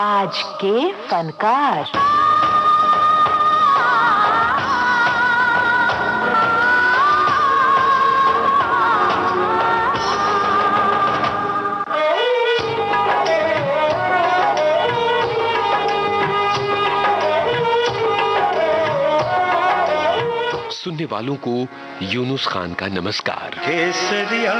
आज के फनकार। सुनने वालों को यूनुस खान का नमस्कार। केसरिया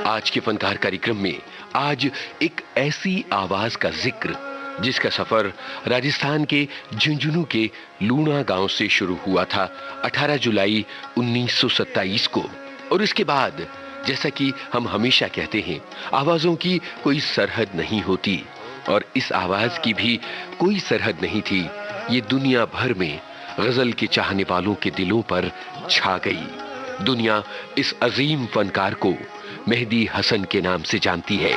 आज के फनकार कार्यक्रम में आज एक ऐसी आवाज का जिक्र जिसका सफर राजस्थान के झुंझुनू के लूणा गांव से शुरू हुआ था 18 जुलाई 1927 को। और इसके बाद जैसा कि हम हमेशा कहते हैं, आवाजों की कोई सरहद नहीं होती और इस आवाज की भी कोई सरहद नहीं थी। ये दुनिया भर में गजल के चाहने वालों के दिलों पर छा गई। दुनिया इस अजीम फनकार को मेहदी हसन के नाम से जानती है।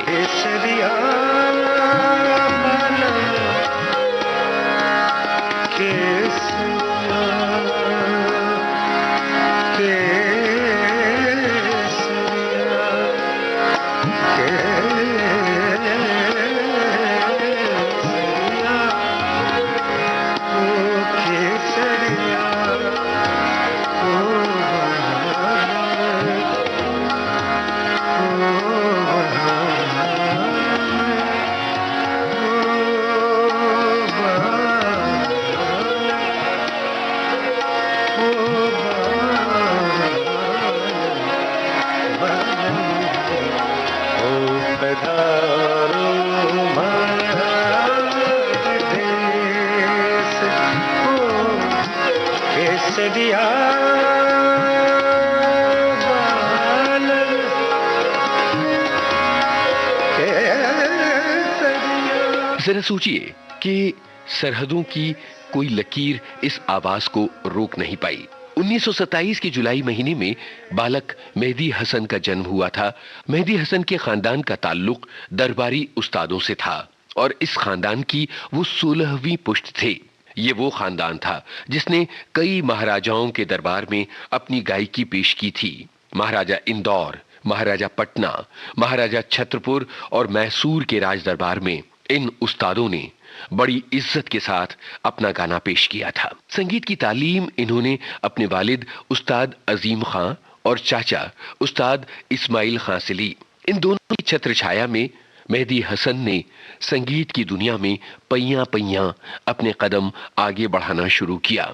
जरा सोचिए कि सरहदों की कोई लकीर इस आवाज को रोक नहीं पाई। 1927 के जुलाई महीने में बालक मेहदी हसन का जन्म हुआ था। मेहदी हसन के खानदान का ताल्लुक दरबारी उस्तादों से था और इस खानदान की वो 16वीं पुश्त थे। ये वो खानदान था जिसने कई महाराजाओं के दरबार में अपनी गायकी पेश की थी। महाराजा इंदौर, महाराजा पटना, महाराजा छत्रपुर और मैसूर के राज दरबार में इन उस्तादों ने बड़ी इज्जत के साथ अपना गाना पेश किया था। संगीत की तालीम इन्होंने अपने वालिद उस्ताद अजीम खां और चाचा उस्ताद इस्माइल खां से ली। इन दोनों की छत्र छाया में मेहदी हसन ने संगीत की दुनिया में पैयां पैयां अपने कदम आगे बढ़ाना शुरू किया।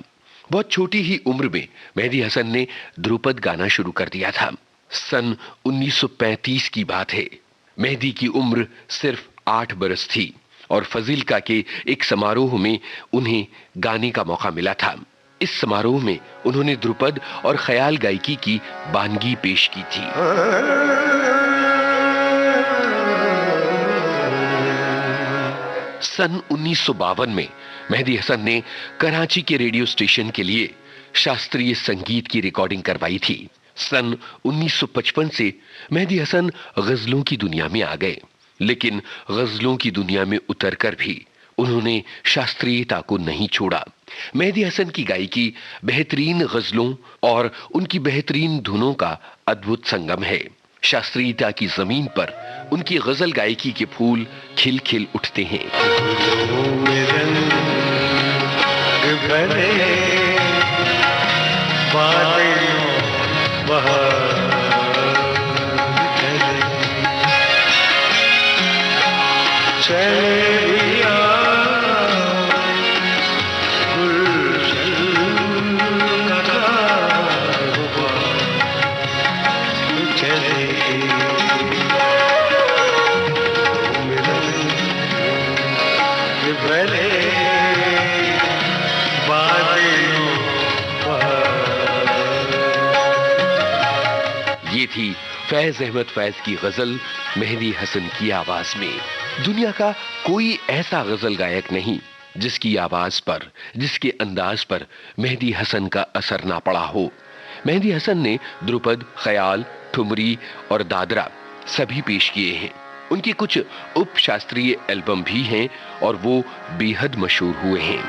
बहुत छोटी ही उम्र में मेहदी हसन ने ध्रुपद गाना शुरू कर दिया था। सन 1935 की बात है। मेहदी की उम्र सिर्फ 8 बरस थी और फजीलका के एक समारोह में उन्हें गाने का मौका मिला था। इस समारोह में उन्होंने ध्रुपद और ख्याल गायकी की बानगी पेश की थी। सन 1952 में मेहदी हसन ने कराची के रेडियो स्टेशन के लिए शास्त्रीय संगीत की रिकॉर्डिंग करवाई थी। सन 1955 से मेहदी हसन गजलों की दुनिया में आ गए, लेकिन गजलों की दुनिया में उतरकर भी उन्होंने शास्त्रीयता को नहीं छोड़ा। मेहदी हसन की गायकी बेहतरीन गजलों और उनकी बेहतरीन धुनों का अद्भुत संगम है। शास्त्रीयता की जमीन पर उनकी गजल गायकी के फूल खिल खिल उठते हैं। ये थी फैज अहमद फैज की गजल मेहदी हसन की आवाज में। दुनिया का कोई ऐसा गजल गायक नहीं जिसकी आवाज पर, जिसके अंदाज पर मेहदी हसन का असर ना पड़ा हो। मेहंदी हसन ने ध्रुपद, ख्याल, ठुमरी और दादरा सभी पेश किए हैं। उनके कुछ उपशास्त्रीय एल्बम भी हैं और वो बेहद मशहूर हुए हैं।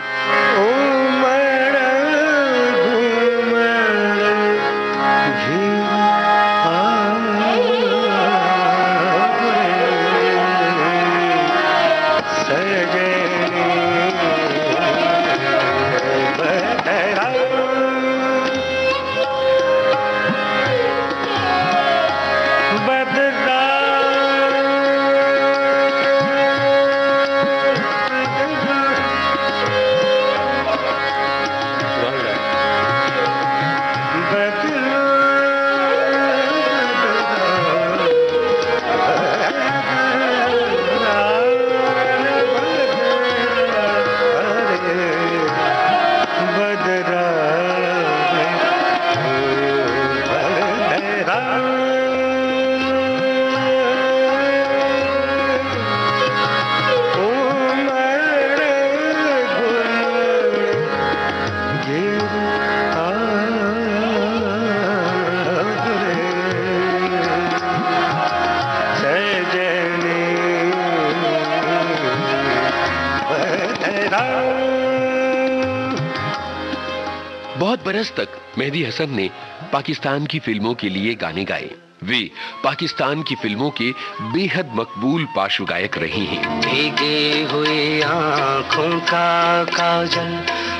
बहुत बरस तक मेहंदी हसन ने पाकिस्तान की फिल्मों के लिए गाने गाए। वे पाकिस्तान की फिल्मों के बेहद मकबूल पार्श्व गायक रही हैं। भीगे हुए आँखों का काजल,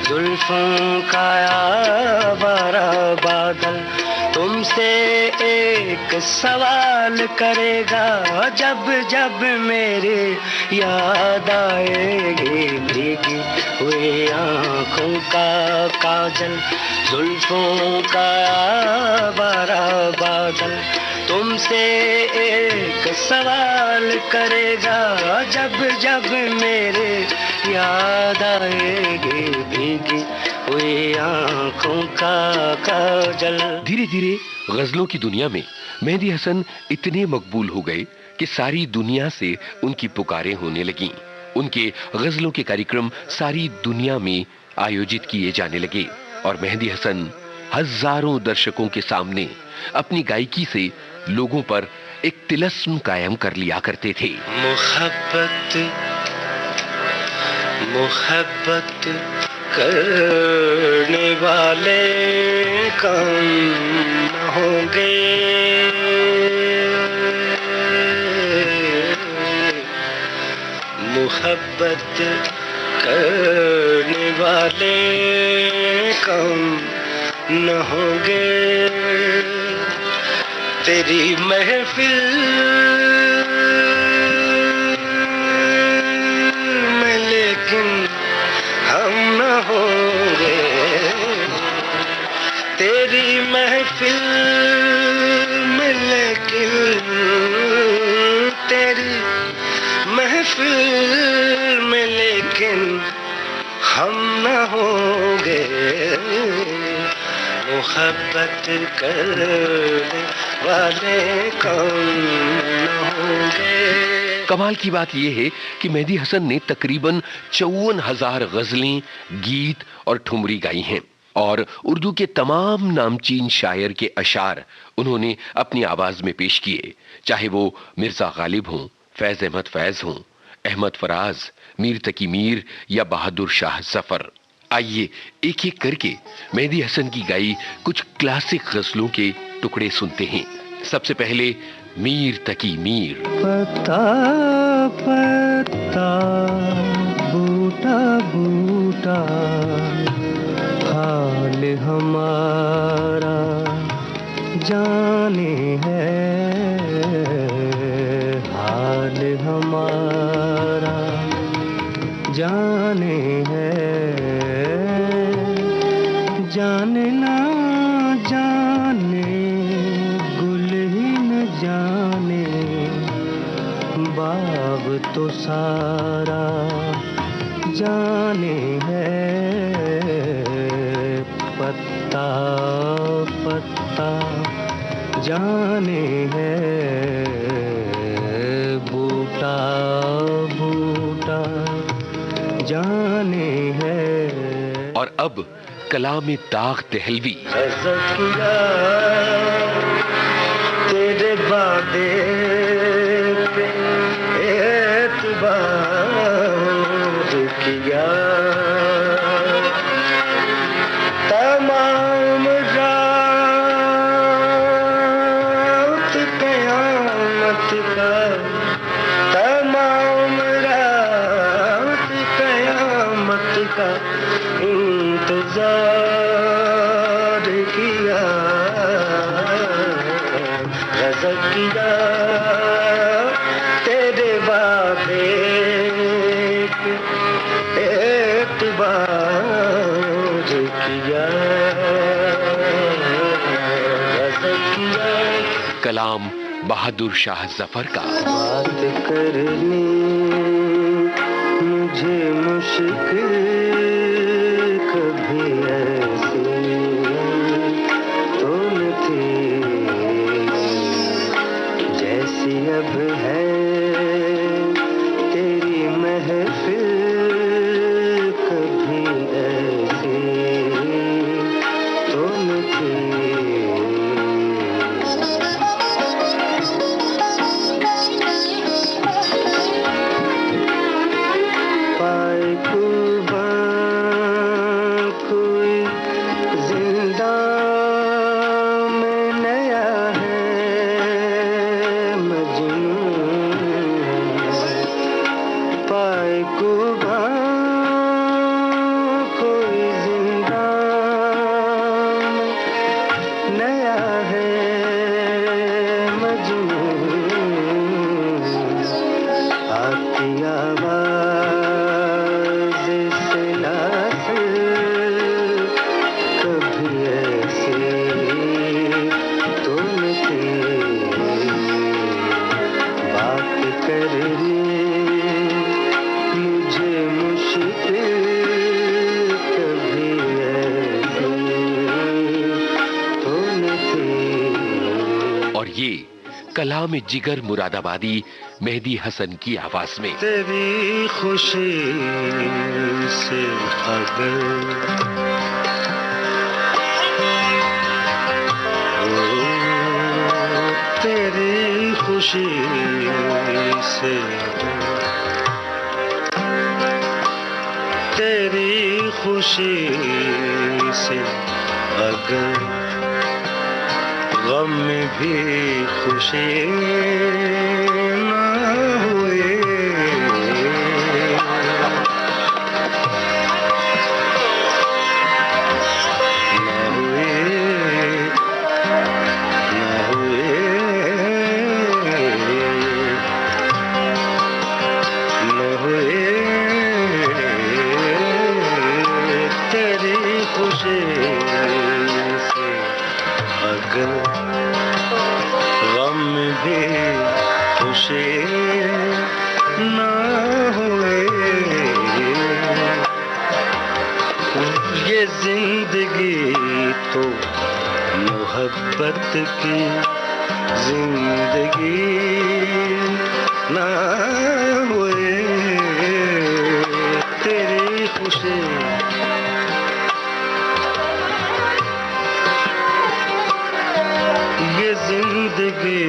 जुल्फों का आवारा बादल, तुमसे एक सवाल करेगा जब जब मेरे याद आएगी। भीगी हुई आँखों का काजल, जुल्फों का आवारा बादल, तुमसे एक सवाल करेगा जब जब मेरे याद आएगी। भीगी हुई आँखों का काजल। धीरे धीरे गजलों की दुनिया में मेहंदी हसन इतने मकबूल हो गए कि सारी दुनिया से उनकी पुकारें होने लगीं। उनके गजलों के कार्यक्रम सारी दुनिया में आयोजित किए जाने लगे और मेहंदी हसन हजारों दर्शकों के सामने अपनी गायकी से लोगों पर एक तिलस्म कायम कर लिया करते थे। मोहब्बत मोहब्बत करने वाले कम न होंगे, मोहब्बत करने वाले कम न होंगे। तेरी महफिल में लेकिन हम न होंगे, तेरी महफिल में लेकिन, तेरी महफिल में लेकिन हम न होंगे। मोहब्बत करने वाले कौन न होंगे। कमाल की बात यह है कि मेहंदी हसन ने तकरीबन 54,000 गजलें, गीत और ठुमरी गाई हैं और उर्दू के तमाम नामचीन शायर के अशार उन्होंने अपनी आवाज में पेश किए, चाहे वो मिर्जा गालिब हों, फैज अहमद फैज हों, अहमद फराज, मीर तकी मीर या बहादुर शाह जफर। आइए एक एक करके मेहंदी हसन की गाई कुछ क्लासिक गजलों के टुकड़े सुनते हैं। सबसे पहले मीर तकी मीर। पत्ता पत्ता बूटा बूटा हाल हमारा जाने है, हाल हमारा जाने है। जाने ना जाने गुल ही न जाने, बाग तो सारा जाने है। पत्ता पत्ता जाने है, बूटा बूटा जाने है। और अब कलाम दाग दहलवी। तेरे वादे पे एतबार किया, तमाम रात कयामत का, तमाम रात कयामत का इंतजार किया, रज़ा किया तेरे वादे पे एतबार किया, रज़ा किया। कलाम बहादुर शाह जफर का। बात करनी मुझे मुश्किल कभी ऐसी तो न थी, जैसी अब है तेरी महफिल कभी ऐसी तो न थी। पाए कुर्बान कोई जिंदा में नया है मजनू, पाए कुर्बान कोई जिंदा में नया है मजनू, आती आवाज़ से नासिर कभी ऐसी तो न थी, बात करनी मुझे मुश्किल कभी ऐसी तो न थी। और ये कलाम जिगर मुरादाबादी मेहदी हसन की आवाज में। तेरी खुशी से अगर तेरी खुशी से, तेरी खुशी से अगर गम में भी खुशी न हुए, तेरी खुशी से अगर गम भी खुशी न हुए, ये जिंदगी तो मोहब्बत की जिंदगी न हुए, तेरी खुशी ये जिंदगी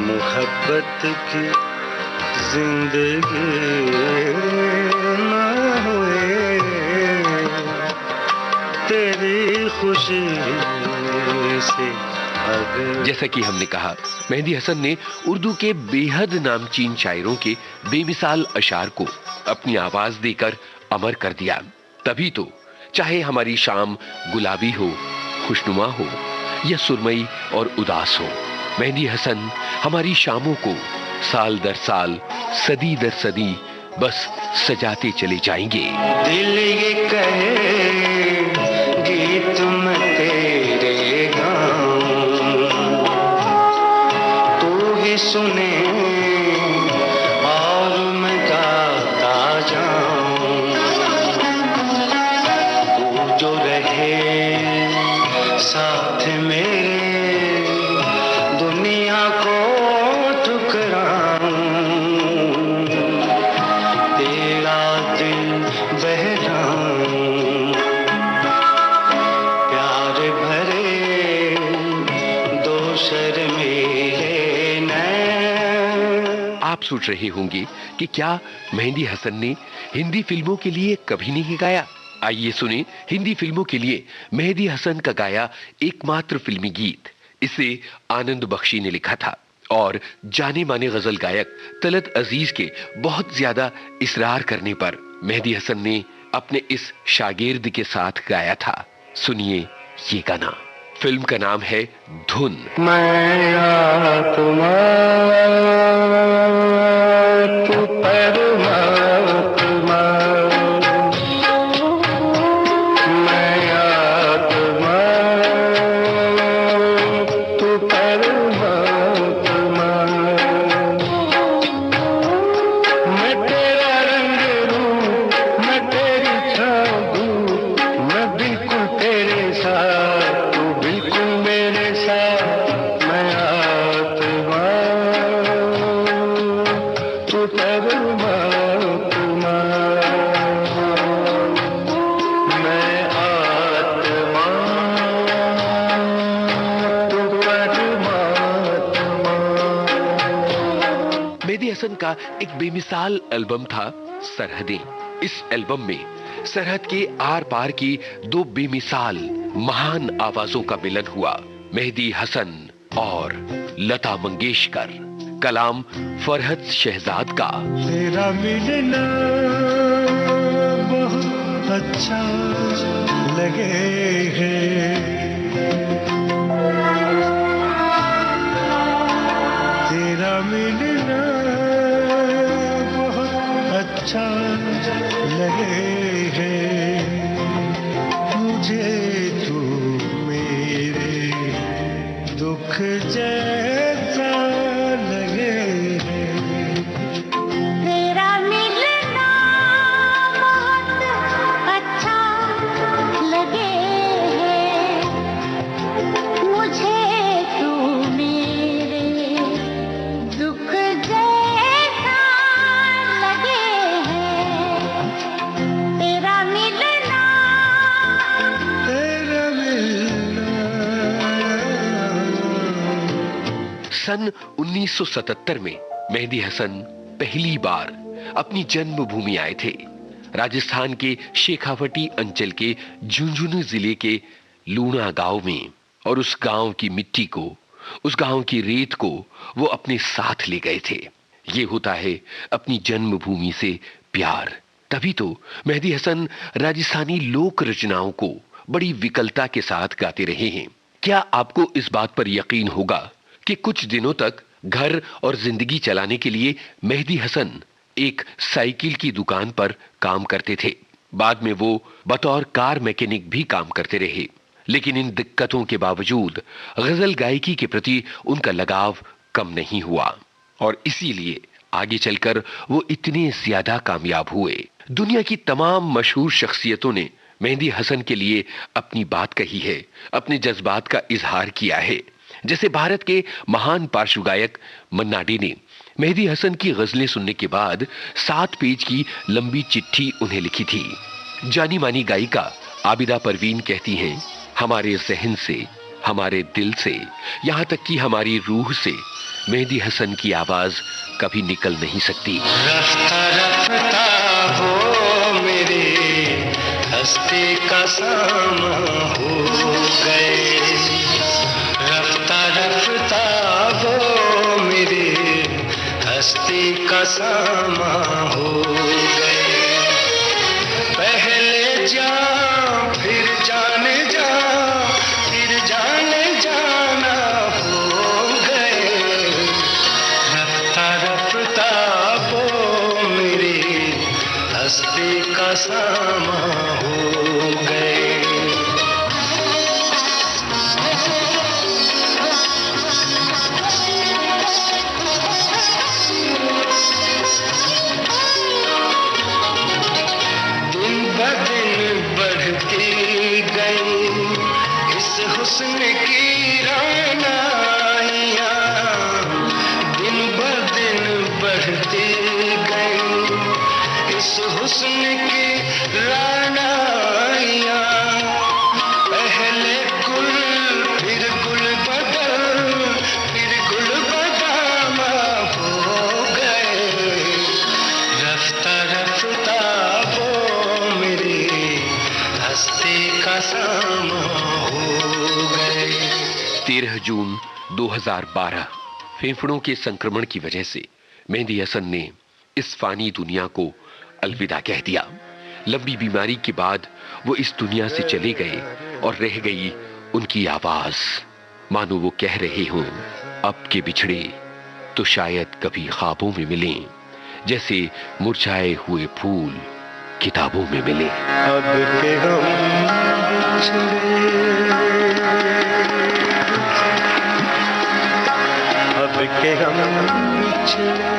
मोहब्बत की जिंदगी न हुए, तेरी खुशी से अगर। जैसा कि हमने कहा, मेहदी हसन ने उर्दू के बेहद नामचीन शायरों के बेमिसाल अशार को अपनी आवाज देकर अमर कर दिया। तभी तो चाहे हमारी शाम गुलाबी हो, खुशनुमा हो या सुरमई और उदास हो, मेहदी हसन हमारी शामों को साल दर साल, सदी दर सदी बस सजाते चले जाएंगे। दिल ये कहे गीत मैं तेरे गाऊं, तू ही सुने और मैं गाता जाऊं, तू जो रहे साथ मेरे दुनिया को ठुकराऊं, सोच रहे होंगे कि क्या मेहंदी हसन ने हिंदी फिल्मों के लिए कभी नहीं गाया। आइए सुने हिंदी फिल्मों के लिए मेहंदी हसन का गाया एकमात्र फिल्मी गीत। इसे आनंद बख्शी ने लिखा था और जाने माने गजल गायक तलत अजीज के बहुत ज्यादा इसरार करने पर मेहंदी हसन ने अपने इस शागिर्द के साथ गाया था। सुनिए ये गाना। फिल्म का नाम है धुन। मैं आत्मा तू परमात्मा, मैं आत्मा तू परमात्मा, मैं तेरा रंग रूप, मैं तेरी छाँव हूँ, मैं बिल्कुल तेरे साथ, तू बिल्कुल मेरे साथ, मैं आत्मा तू परमात्मा, मैं आत्मा तू परमात्मा। मेहंदी हसन का एक बेमिसाल एल्बम था सरहदें। इस एल्बम में सरहद के आर पार की दो बेमिसाल महान आवाजों का मिलन हुआ। मेहंदी हसन और लता मंगेशकर। कलाम फरहद शहजाद का। तेरा मिलना बहुत अच्छा लगे है, तेरा मिलना बहुत अच्छा लगे है, मुझे तू मेरे दुख जैसा लगे है। तेरा मिलना बहुत अच्छा लगे है, मुझे तू मेरे दुख जैसा लगे है। तेरा मिलना सन 1977 में मेहंदी हसन पहली बार अपनी जन्मभूमि आए थे। राजस्थान के शेखावटी अंचल के झुंझुनू जिले के लूणा गांव में। और उस गांव की मिट्टी को, उस गांव की रेत को वो अपने साथ ले गए थे। ये होता है अपनी जन्मभूमि से प्यार। तभी तो मेहंदी हसन राजस्थानी लोक रचनाओं को बड़ी विकलता के साथ गाते रहे हैं। क्या आपको इस बात पर यकीन होगा कि कुछ दिनों तक घर और जिंदगी चलाने के लिए मेहंदी हसन एक साइकिल की दुकान पर काम करते थे। बाद में वो बतौर कार मैकेनिक भी काम करते रहे। लेकिन इन दिक्कतों के बावजूद गजल गायकी के प्रति उनका लगाव कम नहीं हुआ और इसीलिए आगे चलकर वो इतने ज्यादा कामयाब हुए। दुनिया की तमाम मशहूर शख्सियतों ने मेहंदी हसन के लिए अपनी बात कही है, अपने जज्बात का इजहार किया है। जैसे भारत के महान पार्श्व गायक मन्ना डे ने मेहंदी हसन की गजलें सुनने के बाद 7 पेज की लंबी चिट्ठी उन्हें लिखी थी। जानी मानी गायिका आबिदा परवीन कहती हैं, हमारे जहन से, हमारे दिल से, यहाँ तक कि हमारी रूह से मेहंदी हसन की आवाज कभी निकल नहीं सकती। रफ्ता रफ्ता हो मेरे हस्ती का सामा हो गए, रफ्ता रफ्ता हो मेरे हस्ती का सामा हो गए, पहले जा फिर जाने जा, फिर जाने जाना हो गए, रफ्ता रफ्ता हो मेरे हस्ती का सामा हो गए। हुस्न की रानाइयाँ दिन ब दिन बढ़ती गई, इस हुस्न की रानाइयाँ पहले गुल फिर गुल बदल फिर गुल बदामा हो गए, 13 जून 2012 फेफड़ों के संक्रमण की वजह से मेहदी हसन ने इस फानी दुनिया को अलविदा कह दिया। लंबी बीमारी के बाद वो इस दुनिया से चले गए और रह गई उनकी आवाज, मानो वो कह रहे हों, अब के बिछड़े तो शायद कभी ख्वाबों में मिले, जैसे मुरझाए हुए फूल किताबों में मिले। अब के हम बिछड़े, अब के हम बिछड़े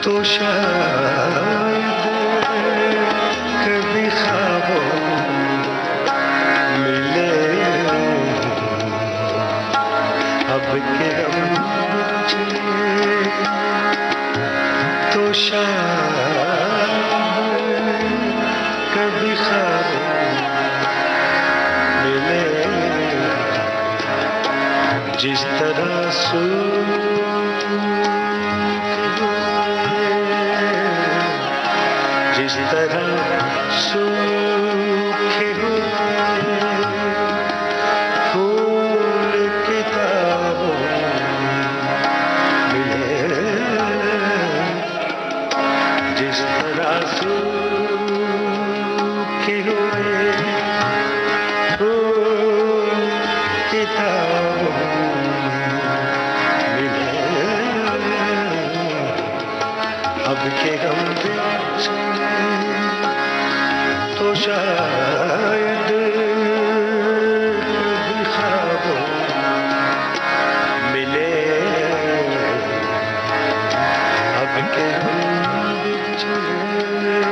तो शायद कभी ख्वाबों मिले। अब के हम बिछड़े तो शायद कभी ख्वाबों मिले। जिस तरह जिस तरह सूखे हुए फूल किताबों मिले। जिस तरह सूखे हुए फूल किताबों मिले। अब के हम बिछड़े तो शायद कभी ख्वाबों मिले। अब के हम बिछड़े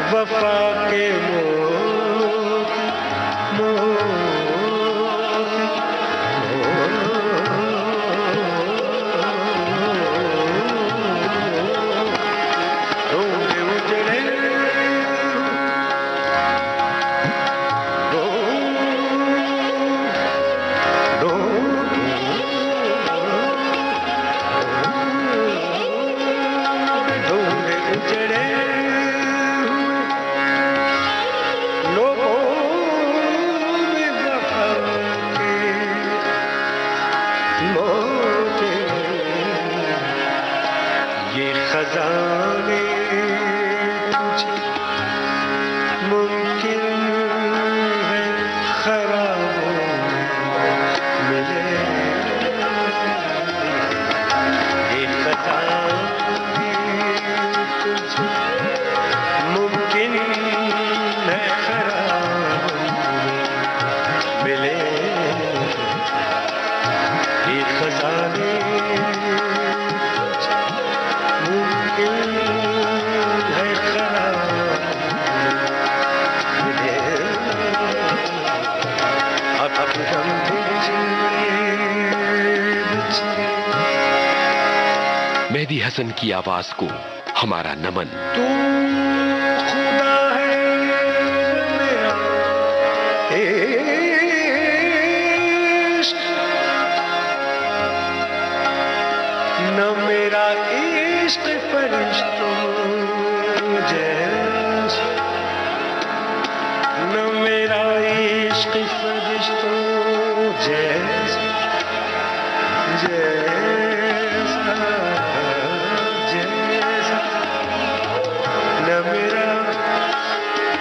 वफा के खजाने तुझे मेहदी हसन की आवाज को हमारा नमन। तू खुदा है मेरा इश्क, न मेरा इश्क फरिश्तों जैसा, न मेरा इश्क फरिश्तों जैसा, जैसा, जैसा, न मेरा,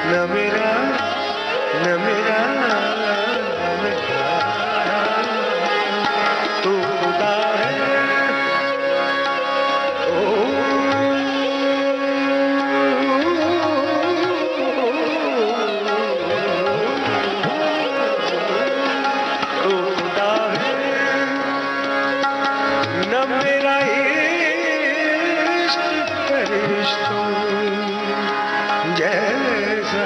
न मेरा, न मेरा, न मेरा, तू खुदा है। ओ तू खुदा है, न मेरा इश्क फरिश्तों जैसा,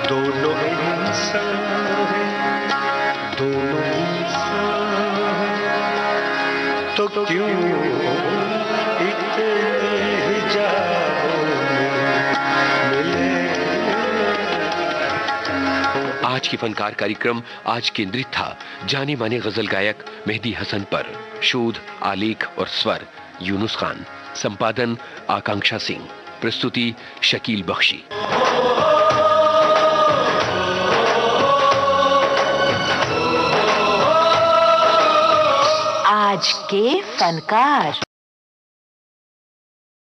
दोनों इंसान हैं, दोनों इंसान हैं, तो क्यों इतने हिजाबों में मिले। आज के फनकार कार्यक्रम आज केंद्रित था जाने माने गजल गायक मेहदी हसन पर। शोध, आलेख और स्वर यूनुस खान, संपादन आकांक्षा सिंह, प्रस्तुति शकील बख्शी। आज के फनकार।